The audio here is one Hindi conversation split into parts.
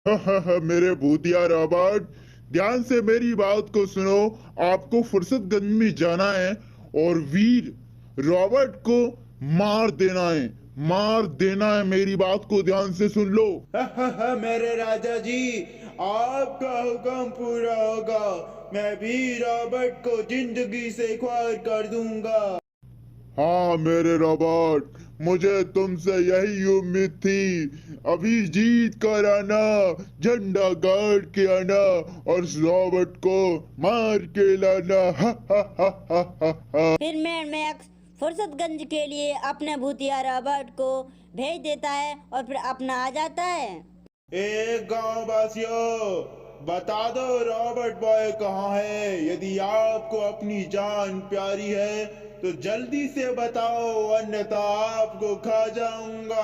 मेरे भूतिया रॉबर्ट, ध्यान से मेरी बात को सुनो। आपको फुर्सतगंज में जाना है और वीर रॉबर्ट को मार देना है। मार देना है, मेरी बात को ध्यान से सुन लो। मेरे राजा जी, आपका हुक्म पूरा होगा। मैं भी रॉबर्ट को जिंदगी से ख्वार कर दूंगा। हाँ मेरे रॉबर्ट, मुझे तुमसे यही उम्मीद थी। अभी जीत कर आना, झंडा गाड़ के आना और उस रॉबर्ट को मार के लाना। हा हा हा हा हा हा। फिर मैक्स फुर्सतगंज के लिए अपने भूतिया रॉबर्ट को भेज देता है और फिर अपना आ जाता है। ए गांव वासियों, बता दो रॉबर्ट बॉय कहाँ है। यदि आपको अपनी जान प्यारी है तो जल्दी से बताओ, अन्यथा आपको खा जाऊंगा।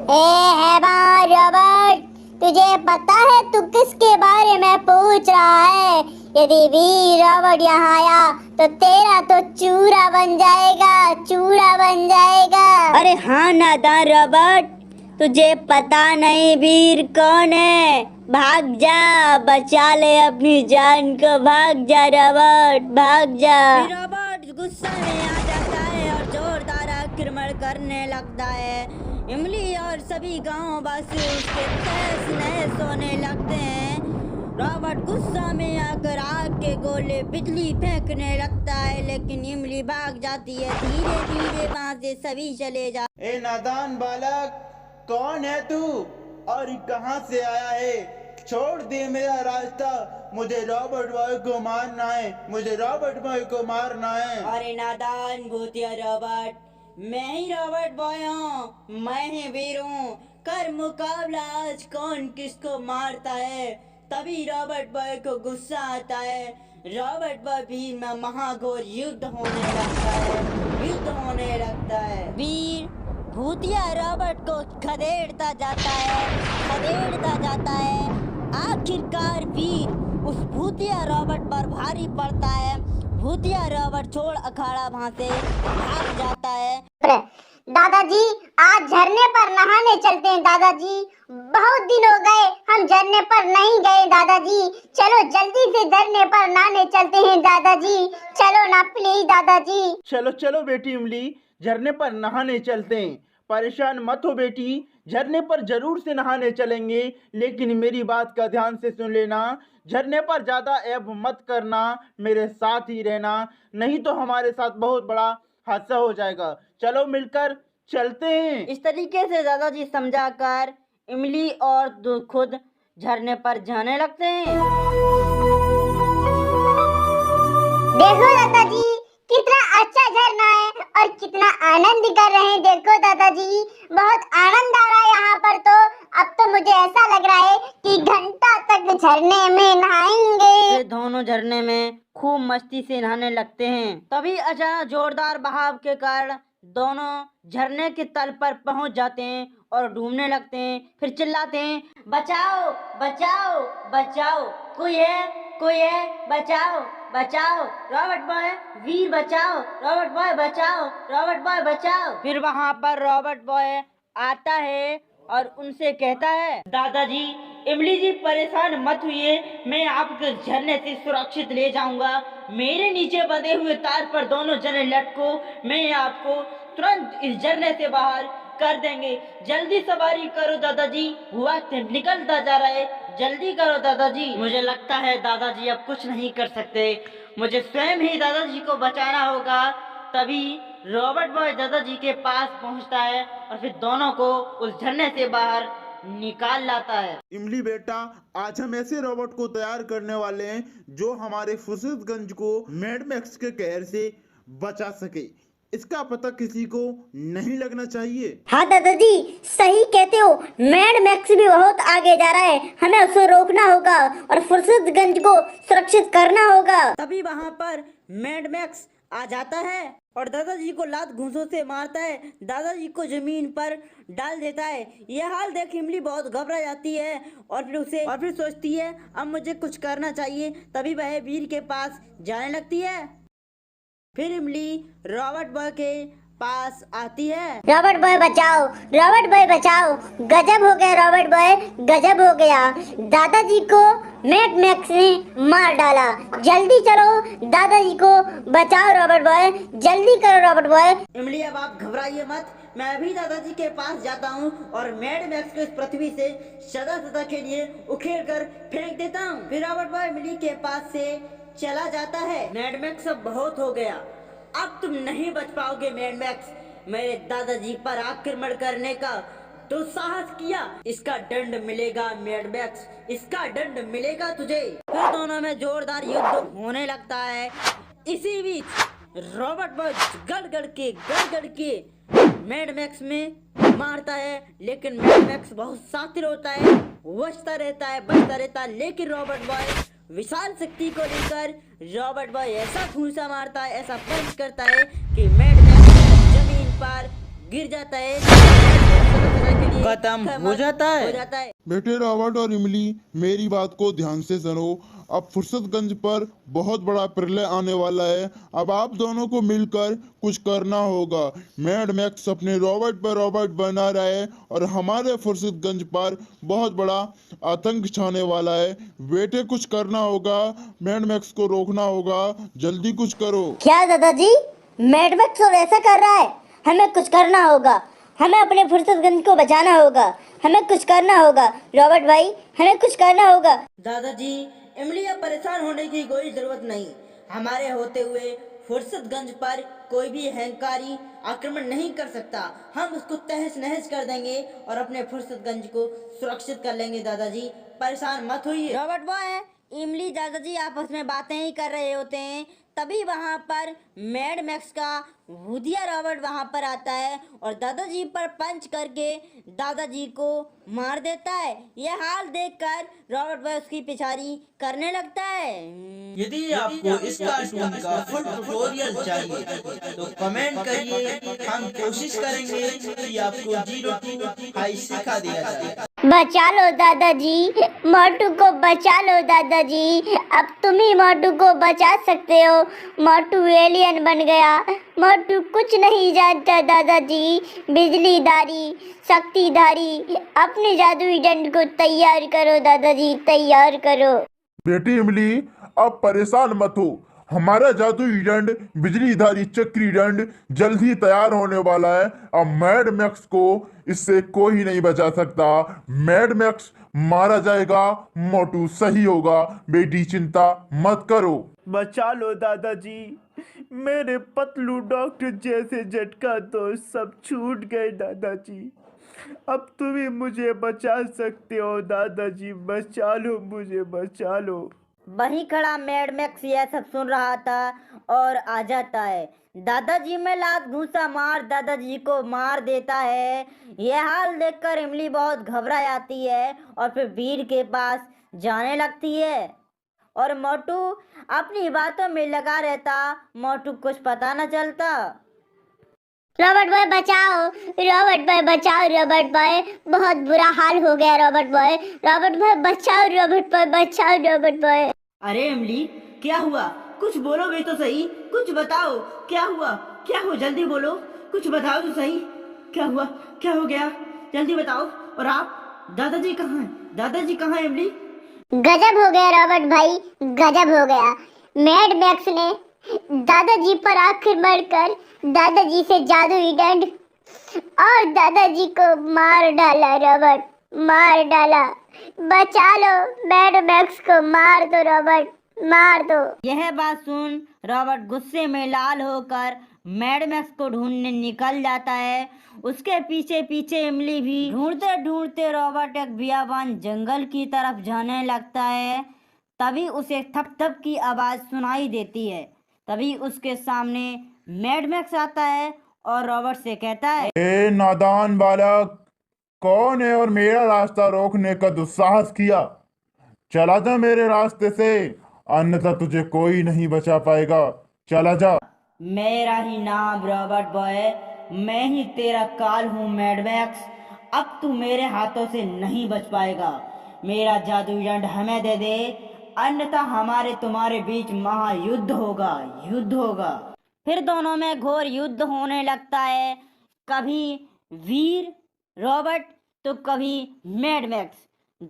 ए हैवान रॉबर्ट, तुझे पता है तू किसके बारे में पूछ रहा है? यदि वीर रॉबर्ट यहाँ आया तो तेरा तो चूरा बन जाएगा, चूरा बन जाएगा। अरे हाँ नादान रॉबर्ट, तुझे पता नहीं वीर कौन है? भाग जा, बचा ले अपनी जान को। भाग जा रॉबर्ट, भाग जा। रॉबर्ट गुस्सा में आ जाता है और जोरदार आक्रमण करने लगता है। इमली और सभी गांव वासी उसके तहस नहस होने लगते हैं। रॉबर्ट गुस्सा में आकर आग के गोले बिजली फेंकने लगता है, लेकिन इमली भाग जाती है। धीरे धीरे वहाँ से सभी चले जा। ए नादान बालक, कौन है तू और कहाँ से आया है? छोड़ दे मेरा रास्ता। मुझे रॉबर्ट बॉय को मारना है, मुझे रॉबर्ट बॉय को मारना है। अरे नादान भूतिया रॉबर्ट, मैं ही रॉबर्ट बॉय हूँ, मैं ही वीर हूँ। कर मुकाबला आज कौन किसको मारता है। तभी रॉबर्ट बॉय को गुस्सा आता है। रॉबर्ट बॉय भी में महाघोर युद्ध होने लगता है, युद्ध होने लगता है। वीर भूतिया रॉबर्ट को खदेड़ता जाता है, खदेड़ता जाता है। आखिरकार वीर उस भूतिया रॉबर्ट पर भारी पड़ता है। भूतिया रॉबर्ट छोड़ अखाड़ा वहाँ से भाग जाता है। दादाजी, आज झरने पर नहाने चलते हैं दादाजी। बहुत दिन हो गए हम झरने पर नहीं गए दादाजी। चलो जल्दी से झरने पर नहाने चलते हैं दादाजी। चलो ना प्लीज दादाजी। चलो चलो बेटी इमली, झरने पर नहाने चलते हैं। परेशान मत हो बेटी, झरने पर जरूर से नहाने चलेंगे, लेकिन मेरी बात का ध्यान से सुन लेना। झरने पर ज्यादा ऐब मत करना, मेरे साथ ही रहना, नहीं तो हमारे साथ बहुत बड़ा हादसा हो जाएगा। चलो मिलकर चलते हैं। इस तरीके से दादाजी समझाकर इमली और खुद झरने पर जाने लगते हैं। देखो दादाजी, कितना अच्छा झरना है और कितना आनंद कर रहे हैं। देखो दादाजी, बहुत आनंद आ रहा है यहाँ पर। तो अब तो मुझे ऐसा लग रहा है कि घंटा तक झरने में नहाएंगे। ये दोनों झरने में खूब मस्ती से नहाने लगते हैं। तभी अचानक जोरदार बहाव के कारण दोनों झरने के तल पर पहुंच जाते हैं और डूबने लगते हैं। फिर चिल्लाते हैं, बचाओ बचाओ बचाओ, कोई है, कोई है, बचाओ बचाओ, रॉबर्ट बॉय, वीर बचाओ, रॉबर्ट बॉय बचाओ, रॉबर्ट बॉय बचाओ। फिर वहाँ पर रॉबर्ट बॉय आता है और उनसे कहता है, दादाजी इमली जी परेशान मत हुई, मैं आपको झरने से सुरक्षित ले जाऊंगा। मेरे नीचे बंधे हुए तार पर दोनों जने लटको, मैं आपको तुरंत इस झरने से बाहर कर देंगे। जल्दी सवारी करो दादाजी, वक्त निकलता जा रहा है, जल्दी करो दादाजी। मुझे लगता है दादाजी अब कुछ नहीं कर सकते, मुझे स्वयं ही दादाजी को बचाना होगा। तभी रॉबर्ट बॉय दादाजी के पास पहुंचता है और फिर दोनों को उस झरने से बाहर निकाल लाता है। इमली बेटा, आज हम ऐसे रोबोट को तैयार करने वाले हैं जो हमारे फुर्सतगंज को मैड मैक्स के कहर से बचा सके। इसका पता किसी को नहीं लगना चाहिए। हाँ दादाजी, सही कहते हो। मैड मैक्स भी बहुत आगे जा रहा है, हमें उसे रोकना होगा और फुर्सतगंज को सुरक्षित करना होगा। तभी वहाँ पर मैड मैक्स आ जाता है और दादाजी को लात घूंसों से मारता है, दादाजी को जमीन पर डाल देता है। यह हाल देख इमली बहुत घबरा जाती है और फिर सोचती है अब मुझे कुछ करना चाहिए। तभी वह वीर के पास जाने लगती है। फिर इमली रॉबर्ट बॉय के पास आती है। रॉबर्ट बॉय बचाओ, रॉबर्ट बॉय बचाओ, गजब हो गया रॉबर्ट बॉय, गजब हो गया। दादाजी को मैड मैक्स ने मार डाला। जल्दी चलो, दादाजी को बचाओ रॉबर्ट बॉय, जल्दी करो रॉबर्ट बॉय। इमली अब आप घबराइए मत, मैं अभी दादाजी के पास जाता हूँ और मैड मैक्स को इस पृथ्वी से सदा सदा के लिए उखेड़ कर फेंक देता हूँ। फिर रॉबर्ट बॉय इमली के पास से चला जाता है। मैड मैक्स अब बहुत हो गया, अब तुम नहीं बच पाओगे मैड मैक्स। मेरे दादाजी पर आक्रमण करने का दुस्साहस किया, इसका दंड मिलेगा मैड मैक्स, इसका दंड मिलेगा तुझे। फिर दोनों में जोरदार युद्ध होने लगता है। इसी बीच रॉबर्ट बॉय गड़ के मैड मैक्स में मारता है, लेकिन मैड मैक्स बहुत शातिर होता है, बचता रहता है, लेकिन रॉबर्ट बॉय विशाल शक्ति को लेकर रॉबर्ट बॉय ऐसा घूंसा मारता है, ऐसा पंच करता है कि मैड मैक्स जमीन पर गिर जाता है, खत्म हो जाता है। बेटे रॉबर्ट और इमली, मेरी बात को ध्यान से सुनो। अब फुर्सतगंज पर बहुत बड़ा प्रलय आने वाला है। अब आप दोनों को मिलकर कुछ करना होगा। मैड मैक्स अपने रॉबर्ट पर रॉबर्ट बना रहा है और हमारे फुर्सतगंज पर बहुत बड़ा आतंक छाने वाला है। बेटे कुछ करना होगा, मैड मैक्स को रोकना होगा, जल्दी कुछ करो। क्या दादाजी, मैड मैक्स और ऐसा कर रहा है? हमें कुछ करना होगा, हमें अपने फुर्सतगंज को बचाना होगा, हमें कुछ करना होगा रॉबर्ट भाई, हमें कुछ करना होगा। दादाजी, इमली अब परेशान होने की कोई जरूरत नहीं। हमारे होते हुए फुर्सतगंज पर कोई भी अहंकारी आक्रमण नहीं कर सकता। हम उसको तहस नहस कर देंगे और अपने फुर्सतगंज को सुरक्षित कर लेंगे। दादाजी परेशान मत होइए। रॉबर्ट बॉय, इमली दादाजी आपस में बातें ही कर रहे होते हैं, तभी वहाँ पर मैड मैक्स का भूतिया रॉबर्ट वहाँ पर आता है और दादाजी पर पंच करके दादाजी को मार देता है। यह हाल देखकर रॉबर्ट बॉय उसकी पिछाड़ी करने लगता है। यदि आपको इस कार्टून का फुल ट्यूटोरियल चाहिए तो कमेंट करिए, हम कोशिश करेंगे कि आपको 0 to 5 सिखा दिया जाए। बचा लो दादाजी, मोटू को बचा लो दादाजी, अब तुम ही मोटू को बचा सकते हो। मोटू एलियन बन गया, मोटू कुछ नहीं जानता दादाजी। बिजलीधारी, शक्तिधारी, अपने जादुई दंड को तैयार करो दादाजी, तैयार करो। बेटी इमली, अब परेशान मत हो। हमारा जादुई दंड बिजलीधारी चक्री दंड जल्द ही तैयार होने वाला है। अब मैड मैक्स को इससे कोई नहीं बचा सकता। मैड मैक्स मारा जाएगा, मोटू सही होगा। बेटी चिंता मत करो। बचा लो दादाजी, मेरे पतलू डॉक्टर जैसे झटका तो सब छूट गए दादाजी। अब तुम ही मुझे बचा सकते हो दादाजी, बचा लो मुझे, बचा लो। वहीं खड़ा मैड मैक्स यह सब सुन रहा था और आ जाता है। दादाजी में लात घूंसा मार दादाजी को मार देता है। यह हाल देखकर इमली बहुत घबरा जाती है और फिर वीर के पास जाने लगती है और मोटू अपनी बातों में लगा रहता। मोटू कुछ पता न चलता। रॉबर्ट बॉय बचाओ, रॉबर्ट बॉय बचाओ, रॉबर्ट बॉय, बहुत बुरा हाल हो गया रॉबर्ट बॉय, रॉबर्ट बॉय बचाओ, रॉबर्ट बॉय बचाओ, रॉबर्ट बॉय। अरे इमली, क्या हुआ? कुछ बोलोगे तो सही, कुछ बताओ क्या हुआ, क्या हो, जल्दी बोलो, कुछ बताओ तो सही, क्या हुआ, क्या हो गया, जल्दी बताओ। और आप, दादाजी कहाँ हैं? दादाजी कहाँ हैं इमली? गजब हो गया रॉबर्ट भाई, गजब हो गया। मैड मैक्स ने दादाजी पर आक्रमण कर दादाजी से जादुई दंड और दादाजी को मार डाला। रॉबर्ट, मार डाला। बचा लो, मैड मैक्स को मार दो रॉबर्ट, मार दो। यह बात सुन रॉबर्ट गुस्से में लाल होकर मैड मैक्स को ढूंढने निकल जाता है। उसके पीछे पीछे इमली भी ढूंढते ढूंढते रॉबर्ट एक बियाबान जंगल की तरफ जाने लगता है। तभी उसे थप थप की आवाज सुनाई देती है। तभी उसके सामने मैड मैक्स आता है और रॉबर्ट से कहता है, ए नादान बालक, कौन है और मेरा रास्ता रोकने का दुस्साहस किया? चला जा मेरे रास्ते से, अन्यथा तुझे कोई नहीं बचा पाएगा। चला जा। मेरा ही नाम रॉबर्ट बॉय, मैं ही तेरा काल हूँ मैड मैक्स। अब तू मेरे हाथों से नहीं बच पाएगा। मेरा जादुई दंड हमें दे दे, अन्यथा हमारे तुम्हारे बीच महायुद्ध होगा, युद्ध होगा। फिर दोनों में घोर युद्ध होने लगता है, कभी वीर रॉबर्ट तो कभी मैड मैक्स।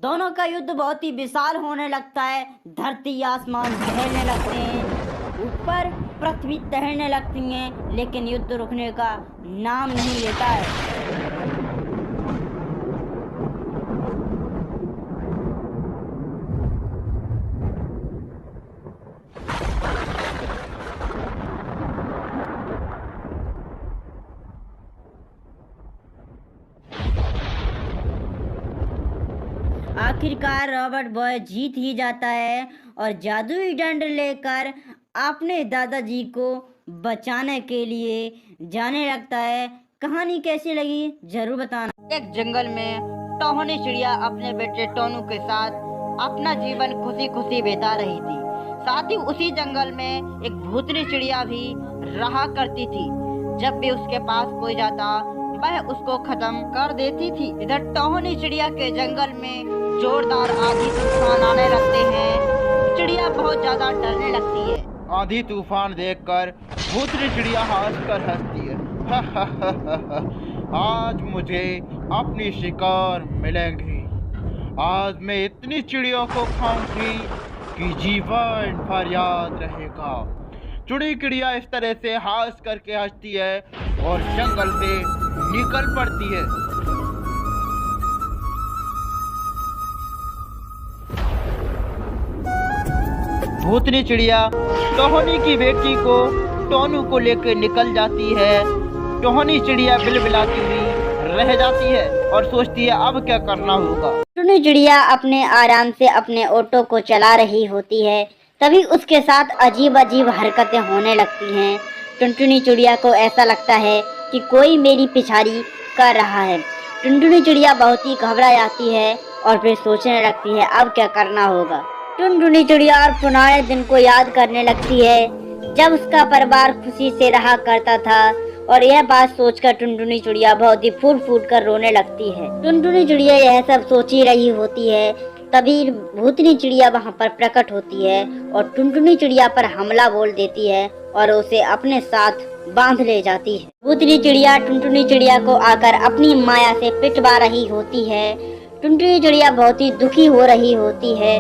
दोनों का युद्ध बहुत ही विशाल होने लगता है, धरती आसमान टहलने लगते हैं, ऊपर पृथ्वी तैरने लगती हैं, लेकिन युद्ध रुकने का नाम नहीं लेता है। आखिरकार रॉबर्ट बॉय जीत ही जाता है और जादुई दंड लेकर अपने दादाजी को बचाने के लिए जाने लगता है। कहानी कैसी लगी जरूर बताना। एक जंगल में टोहनी चिड़िया अपने बेटे टोनू के साथ अपना जीवन खुशी खुशी बिता रही थी। साथ ही उसी जंगल में एक भूतनी चिड़िया भी रहा करती थी। जब भी उसके पास कोई जाता वह उसको खत्म कर देती थी। इधर टोहनी चिड़िया के जंगल में जोरदार आंधी तूफान आने लगते हैं। चिड़िया बहुत ज्यादा डरने लगती है। आंधी तूफान देखकर भूतनी चिड़िया हंसकर हंसती है। आज मुझे अपनी शिकार मिलेंगी। आज मैं इतनी चिड़ियों को खाऊंगी कि जीवन भर याद रहेगा। चिड़िया इस तरह से हंस करके हंसती है और जंगल से निकल पड़ती है। भूतनी चिड़िया टोहनी की बेटी को टोनू को लेकर निकल जाती है। टोहनी चिड़िया बिलबिलाती हुई रह जाती है और सोचती है अब क्या करना होगा। टुनटुनी चिड़िया अपने आराम से अपने ऑटो को चला रही होती है, तभी उसके साथ अजीब अजीब हरकतें होने लगती हैं। टुनटुनी चिड़िया को ऐसा लगता है कि कोई मेरी पिछाड़ी कर रहा है। टुनटुनी चिड़िया बहुत ही घबरा जाती है और फिर सोचने लगती है अब क्या करना होगा। टुनटुनी चिड़िया और पुराने दिन को याद करने लगती है जब उसका परिवार खुशी से रहा करता था, और यह बात सोचकर टुनटुनी चिड़िया बहुत ही फूट फूट कर रोने लगती है। टुनटुनी चिड़िया यह सब सोच ही रही होती है, तभी भूतनी चिड़िया वहां पर प्रकट होती है और टुनटुनी चिड़िया पर हमला बोल देती है और उसे अपने साथ बांध ले जाती है। भूतनी चिड़िया टुनटुनी चिड़िया को आकर अपनी माया से पिटवा रही होती है। टुनटुनी चिड़िया बहुत ही दुखी हो रही होती है,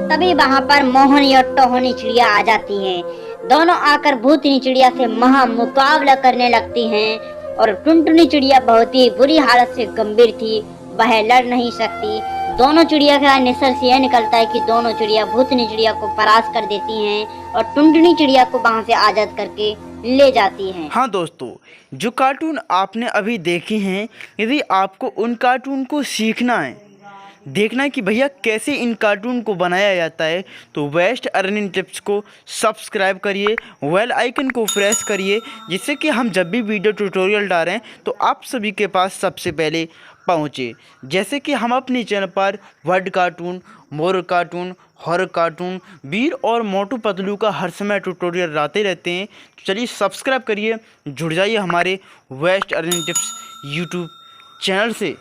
तभी वहां पर मोहनी और टोहनी चिड़िया आ जाती हैं। दोनों आकर भूतनी चिड़िया से महा मुकाबला करने लगती हैं और टुनटुनी चिड़िया बहुत ही बुरी हालत से गंभीर थी, वह लड़ नहीं सकती। दोनों चिड़िया का निसर से यह निकलता है कि दोनों चिड़िया भूतनी चिड़िया को परास्त कर देती हैं और टुनटुनी चिड़िया को वहां से आजाद करके ले जाती हैं। हाँ दोस्तों, जो कार्टून आपने अभी देखे हैं, यदि आपको उन कार्टून को सीखना है, देखना है कि भैया कैसे इन कार्टून को बनाया जाता है, तो वेस्ट अर्निंग टिप्स को सब्सक्राइब करिए, बेल आइकन को प्रेस करिए, जिससे कि हम जब भी वीडियो ट्यूटोरियल डालें तो आप सभी के पास सबसे पहले पहुँचे। जैसे कि हम अपने चैनल पर वर्ड कार्टून, मोर कार्टून, हॉरर कार्टून, वीर और मोटू पतलू का हर समय ट्यूटोरियल लाते रहते हैं। तो चलिए सब्सक्राइब करिए, जुड़ जाइए हमारे best earning tips YouTube channel से।